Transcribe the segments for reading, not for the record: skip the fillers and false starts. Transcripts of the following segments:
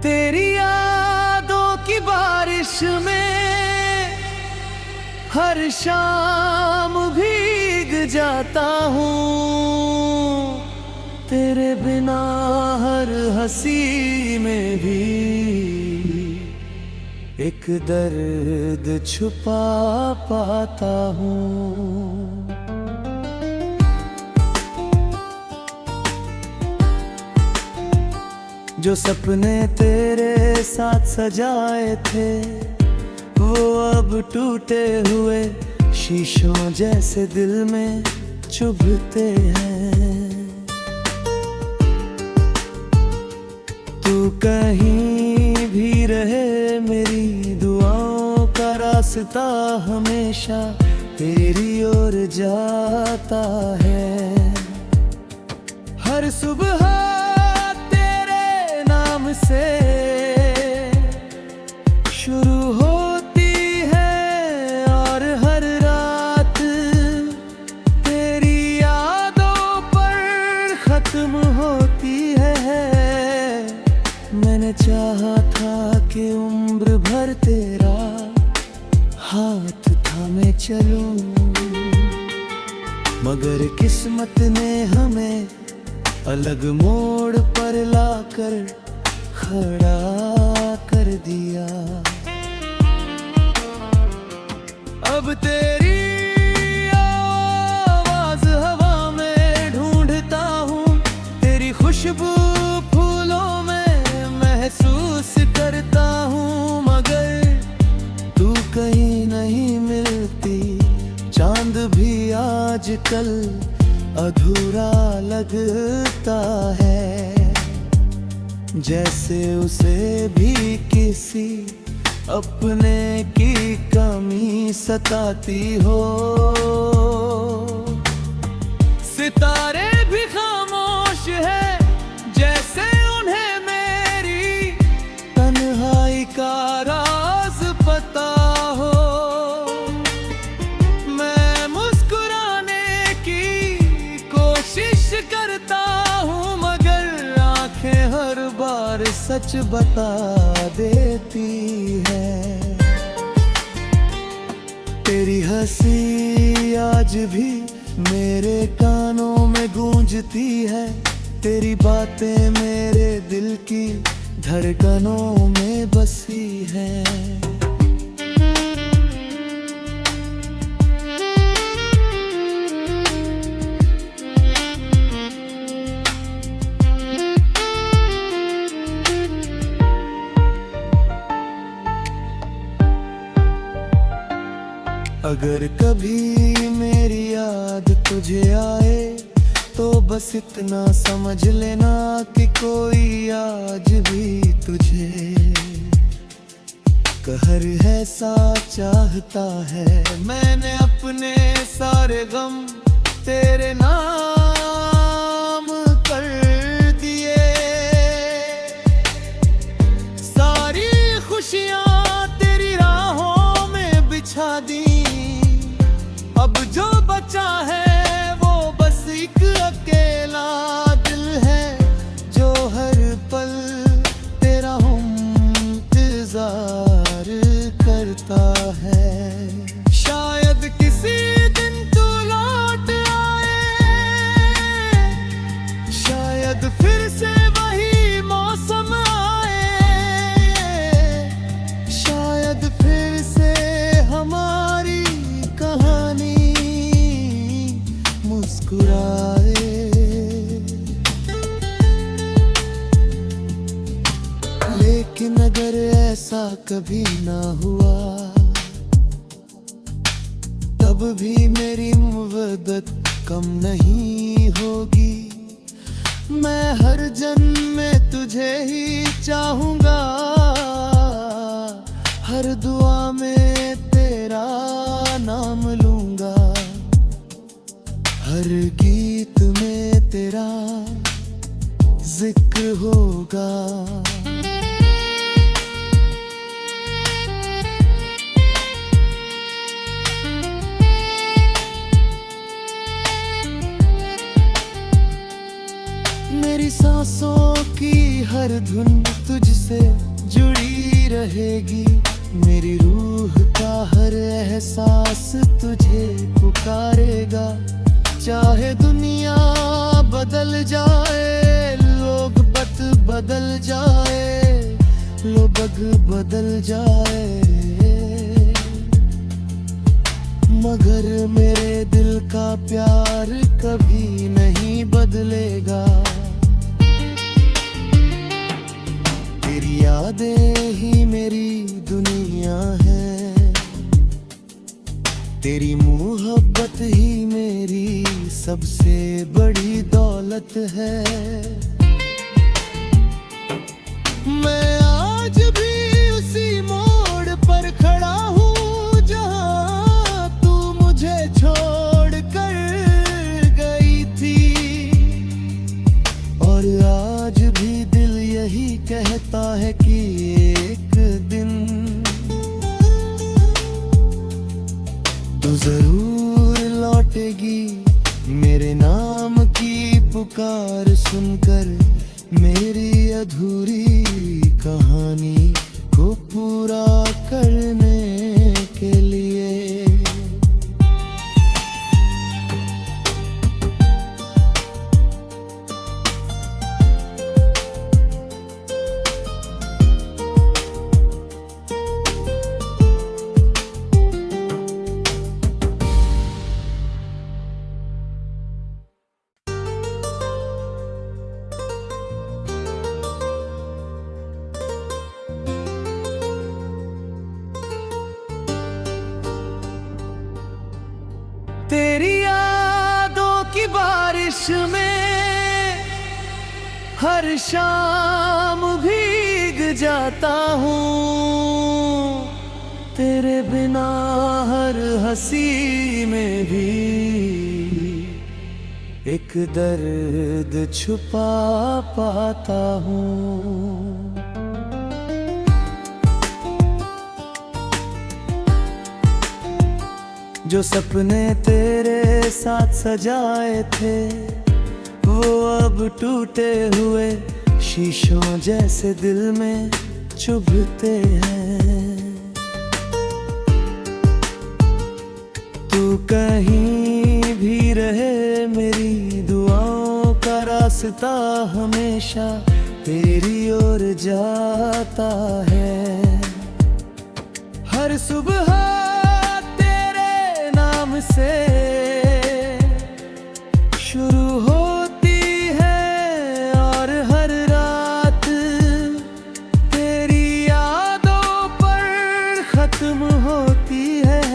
तेरी यादों की बारिश में हर शाम भीग जाता हूँ। तेरे बिना हर हंसी में भी एक दर्द छुपा पाता हूँ। जो सपने तेरे साथ सजाए थे वो अब टूटे हुए शीशों जैसे दिल में चुभते हैं। तू कहीं भी रहे मेरी दुआओं का रास्ता हमेशा तेरी ओर जाता है। हर सुबह से शुरू होती है और हर रात तेरी यादों पर खत्म होती है। मैंने चाहा था कि उम्र भर तेरा हाथ थामे चलूं, मगर किस्मत ने हमें अलग मोड़ पर लाकर खड़ा कर दिया। अब तेरी आवाज हवा में ढूंढता हूँ, तेरी खुशबू फूलों में महसूस करता हूँ, मगर तू कहीं नहीं मिलती। चांद भी आजकल अधूरा लगता है, जैसे उसे भी किसी अपने की कमी सताती हो। सितारे भी खामोश है जैसे उन्हें मेरी तन्हाई का राज पता हो। मैं मुस्कुराने की कोशिश करता हूँ, मगर आंखें हर बार सच बता देती है। तेरी हंसी आज भी मेरे कानों में गूंजती है, तेरी बातें मेरे दिल की धड़कनों में बसी हैं। अगर कभी मेरी याद तुझे आए तो बस इतना समझ लेना कि कोई आज भी तुझे कहर है सा चाहता है। मैंने अपने सारे गम तेरे नाम कर दिए, सारी खुशियाँ तेरी राहों में बिछा दी। अब जो बचा है वो बस एक अकेला दिल है, जो हर पल तेरा इंतजार करता है। शायद किसी दिन तू लौट आए, शायद फिर से वही मौसम आए, शायद फिर से हमारी कहानी मुस्कुराए। लेकिन अगर ऐसा कभी ना हुआ तब भी मेरी मुवद्दत कम नहीं होगी। मैं हर जन्म में तुझे ही चाहूँगा, हर दुआ में तेरा नाम लूँगा, हर गीत में तेरा जिक्र होगा। मेरी सांसों की हर धुन तुझसे तुझसे जुड़ी रहेगी। मेरी रूह का हर एहसास तुझे पुकारेगा। चाहे दुनिया बदल जाए, लोग बदल जाए, लोग बदल जाए, मगर मेरे दिल का प्यार कभी नहीं बदलेगा। तेरी यादें ही मेरी दुनिया है, तेरी मोहब्बत ही मेरी सबसे बड़ी दौलत है। मैं आज भी उसी मोड़ पर खड़ा हूँ जहाँ तू मुझे छोड़ कर गई थी, और आज भी दिल यही कहता है कि एक दिन तू जरूर लौटेगी। मेरे नाम की पुकार सुनकर मेरी अधूरी कहानी को पूरा करने के लिए। तेरी यादों की बारिश में हर शाम भीग जाता हूँ। तेरे बिना हर हंसी में भी एक दर्द छुपा पाता हूँ। जो सपने तेरे साथ सजाए थे वो अब टूटे हुए शीशों जैसे दिल में चुभते हैं। तू कहीं भी रहे मेरी दुआओं का रास्ता हमेशा तेरी ओर जाता है। हर सुबह से शुरू होती है और हर रात तेरी यादों पर खत्म होती है।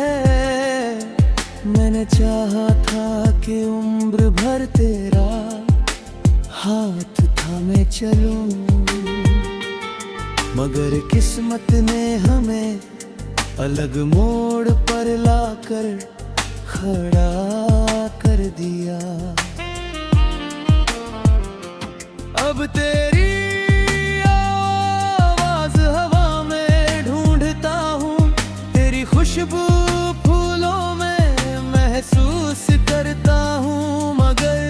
मैंने चाहा था कि उम्र भर तेरा हाथ थामे चलूं, मगर किस्मत ने हमें अलग मोड़ पर लाकर खड़ा कर दिया। अब तेरी आवाज हवा में ढूंढता हूँ, तेरी खुशबू फूलों में महसूस करता हूँ, मगर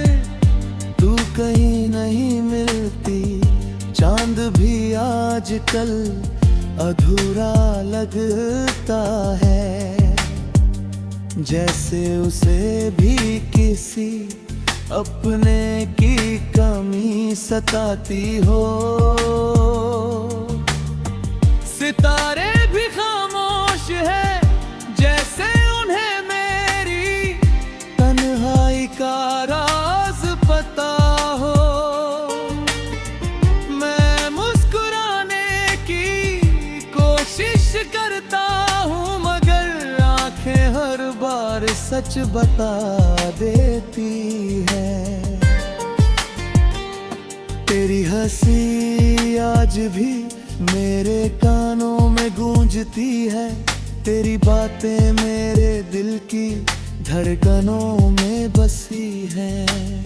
तू कहीं नहीं मिलती। चांद भी आजकल अधूरा लगता है, जैसे उसे भी किसी अपने की कमी सताती हो। सितारे भी खामोश है जैसे उन्हें मेरी तन्हाई का राज पता हो। मैं मुस्कुराने की कोशिश करता हूँ, मगर आंखें हर बार सच बता देती है। तेरी हंसी आज भी मेरे कानों में गूंजती है, तेरी बातें मेरे दिल की धड़कनों में बसी हैं।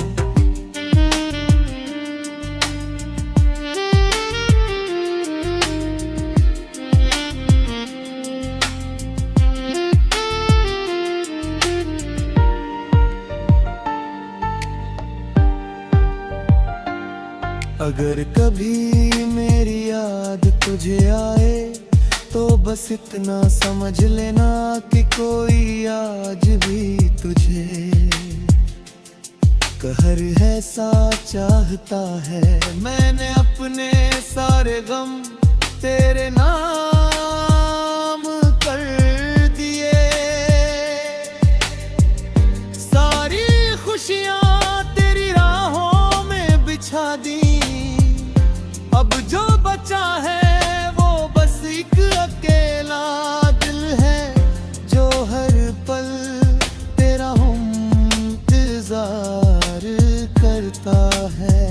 अगर कभी मेरी याद तुझे आए तो बस इतना समझ लेना कि कोई आज भी तुझे कहर है सा चाहता है। मैंने अपने सारे गम तेरे नाम कर दिए, सारी खुशियां तेरी राहों में बिछा दी। अब जो बचा है वो बस एक अकेला दिल है जो हर पल तेरा इंतजार करता है।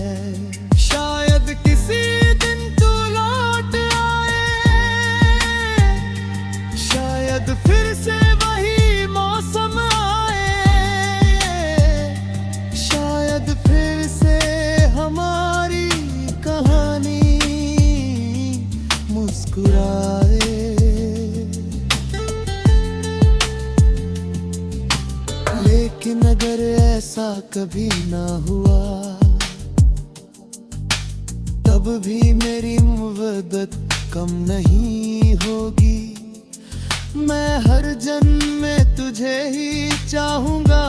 शायद किसी दिन तू लौट आए, शायद फिर से वही मौसम आए, शायद फिर से हमारी कहानी मुस्कुराए। लेकिन अगर ऐसा कभी ना हुआ तब भी मेरी मुवद्दत कम नहीं होगी। मैं हर जन्म में तुझे ही चाहूंगा,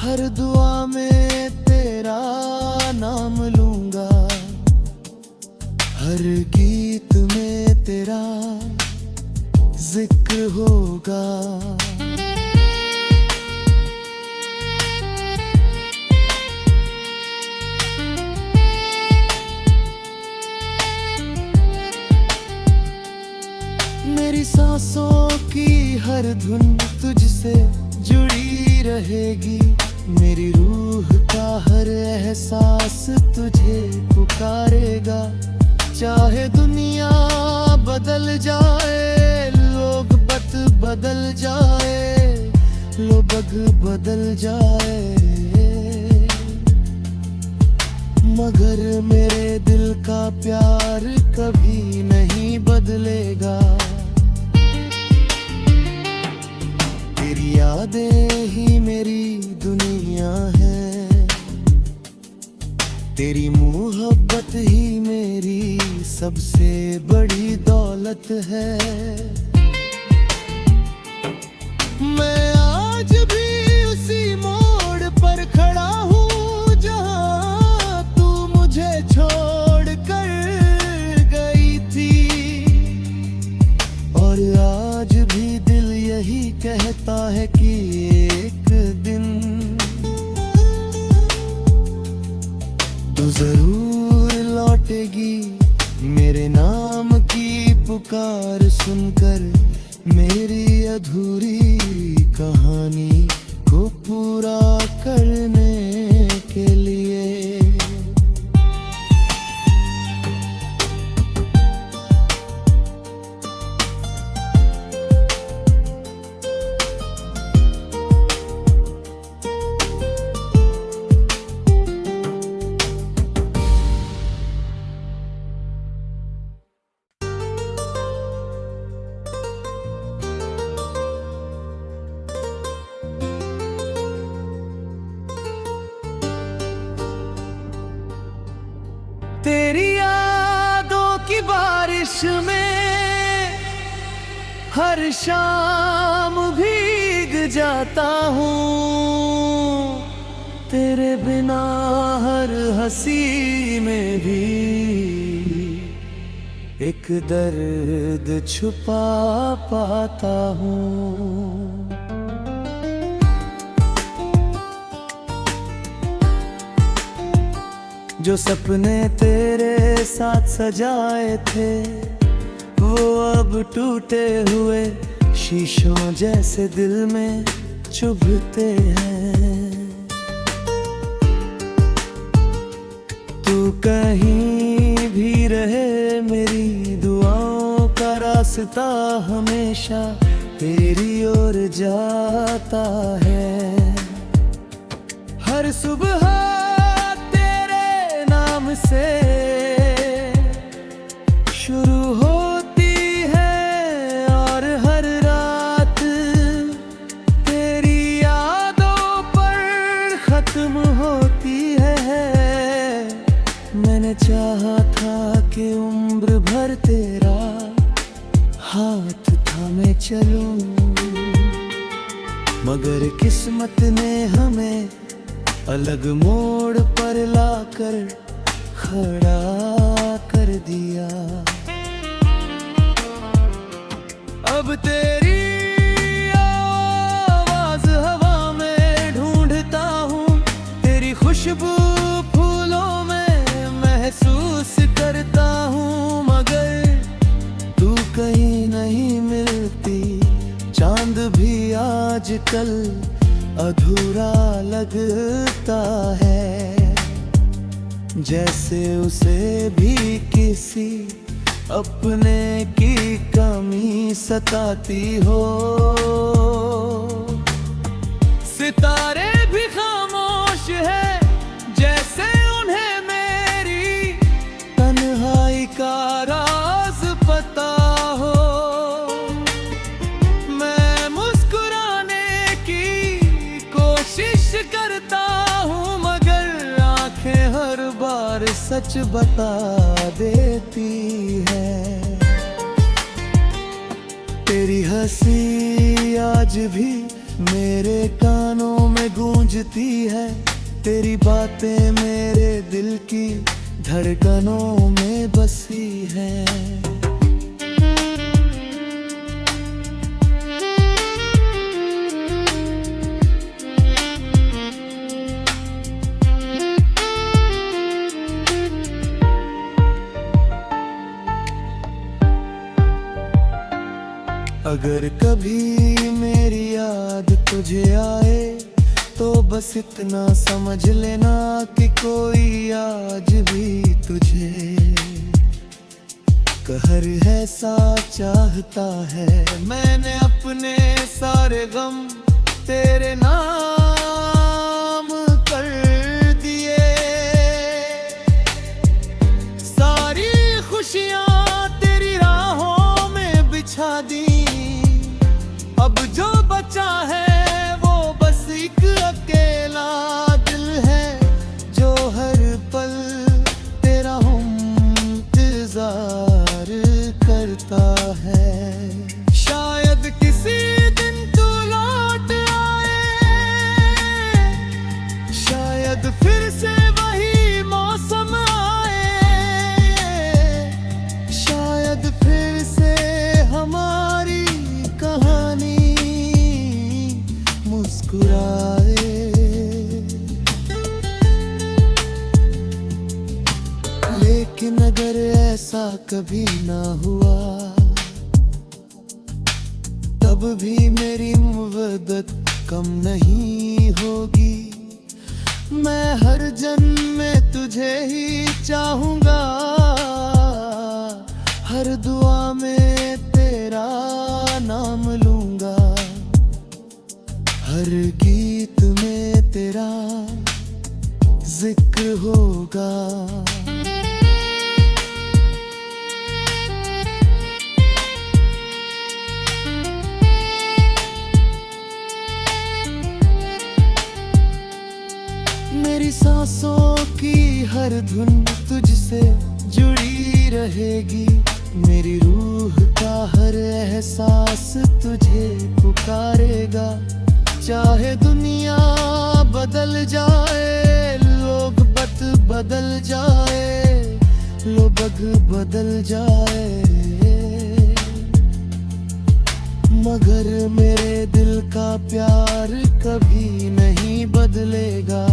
हर दुआ में तेरा नाम लूंगा, हर गीत में तेरा जिक्र होगा। मेरी सांसों की हर धुन तुझसे जुड़ी रहेगी, मेरी रूह का हर एहसास तुझे पुकारेगा। चाहे दुनिया बदल जाए, लोग बदल जाए, लोग बदल जाए, मगर मेरे दिल का प्यार कभी नहीं बदलेगा। तेरी यादें ही मेरी दुनिया है, तेरी मोहब्बत ही मेरी सबसे बड़ी दौलत है। मैं आज भी उसी मोड़ पर खड़ा हूँ जहाँ तू मुझे छोड़ कर गई थी, और आज भी दिल यही कहता है कि एक दिन तू जरूर लौटेगी। मेरे नाम की पुकार सुनकर मेरी अधूरी कहानी को पूरा करने के लिए। तेरी यादों की बारिश में हर शाम भीग जाता हूँ, तेरे बिना हर हंसी में भी एक दर्द छुपा पाता हूँ। जो सपने तेरे साथ सजाए थे वो अब टूटे हुए शीशों जैसे दिल में चुभते हैं। तू कहीं भी रहे मेरी दुआओं का रास्ता हमेशा तेरी ओर जाता है। हर सुबह से शुरू होती है और हर रात तेरी यादों पर खत्म होती है। मैंने चाहा था कि हाथ थामे चलूं, मगर किस्मत ने हमें अलग मोड़ पर लाकर खड़ा कर दिया। अब तेरी आवाज हवा में ढूंढता हूँ, तेरी खुशबू फूलों में महसूस करता हूँ, मगर तू कहीं नहीं मिलती। चांद भी आजकल अधूरा लगता है, जैसे उसे भी किसी अपने की कमी सताती हो। सितारे भी खामोश है, जैसे उन्हें मेरी तन्हाई का राज पता हो। मैं मुस्कुराने की कोशिश करता हूँ, मगर आंखें हर बार सच बता देती है। तेरी हंसी आज भी मेरे कानों में गूंजती है, तेरी बातें मेरे दिल की धड़कनों में बसी हैं। अगर कभी मेरी याद तुझे आए तो बस इतना समझ लेना कि कोई आज भी तुझे कहर है सा चाहता है। मैंने अपने सारे गम तेरे नाम कर दिए, सारी खुशियाँ तेरी राहों में बिछा दी। अब जो बचा है वो बस एक अकेला दिल है, जो हर पल तेरा इंतजार करता है। शायद किसी दिन तू लौट आए, शायद फिर से वही मौसम आए, शायद फिर से हमारी कहानी मुस्कुराए। लेकिन अगर ऐसा कभी ना हुआ, तब भी मेरी मुवद्दत कम नहीं होगी। मैं हर जन्म में तुझे ही चाहूंगा, हर दुआ में तेरा नाम लूंगा, हर गीत में तेरा जिक्र होगा। मेरी सांसों की हर धुन तुझसे जुड़ी रहेगी, मेरी रूह का हर एहसास तुझे पुकारेगा। चाहे दुनिया बदल जाए, लोग बदल जाए, लोग बदल जाए, मगर मेरे दिल का प्यार कभी नहीं बदलेगा।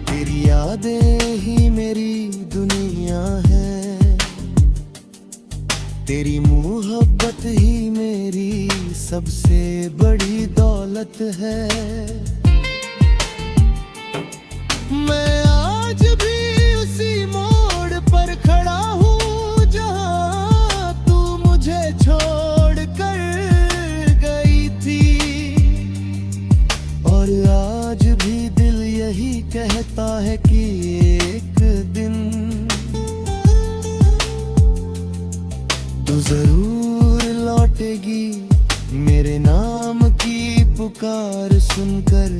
तेरी यादें ही मेरी दुनिया है, तेरी मोहब्बत ही मेरी सबसे बड़ी दौलत है। मैं आज भी उसी मोड़ पर खड़ा हूँ जहाँ तू मुझे छोड़ कर गई थी, और आज भी दिल यही कहता है कि एक दिन तू जरूर लौटेगी। मेरे नाम की पुकार सुनकर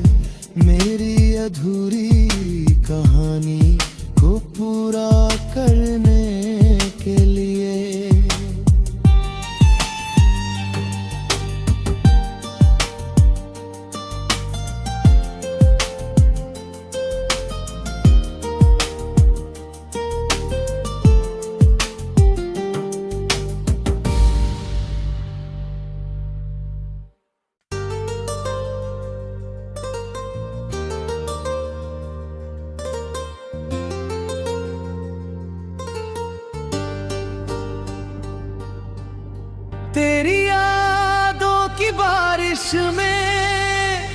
मेरी अधूरी कहानी को पूरा करने के लिए। तेरी यादों की बारिश में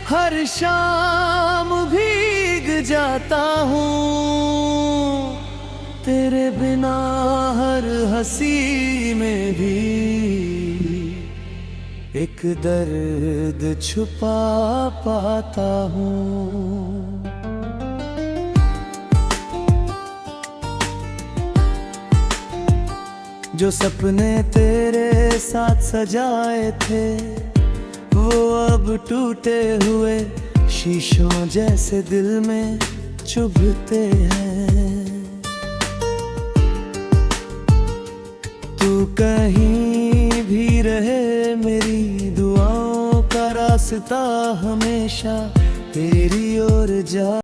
हर शाम भीग जाता हूँ, तेरे बिना हर हंसी में भी एक दर्द छुपा पाता हूँ। जो सपने तेरे साथ सजाए थे वो अब टूटे हुए शीशों जैसे दिल में चुभते हैं। तू कहीं भी रहे मेरी दुआओं का रास्ता हमेशा तेरी ओर जा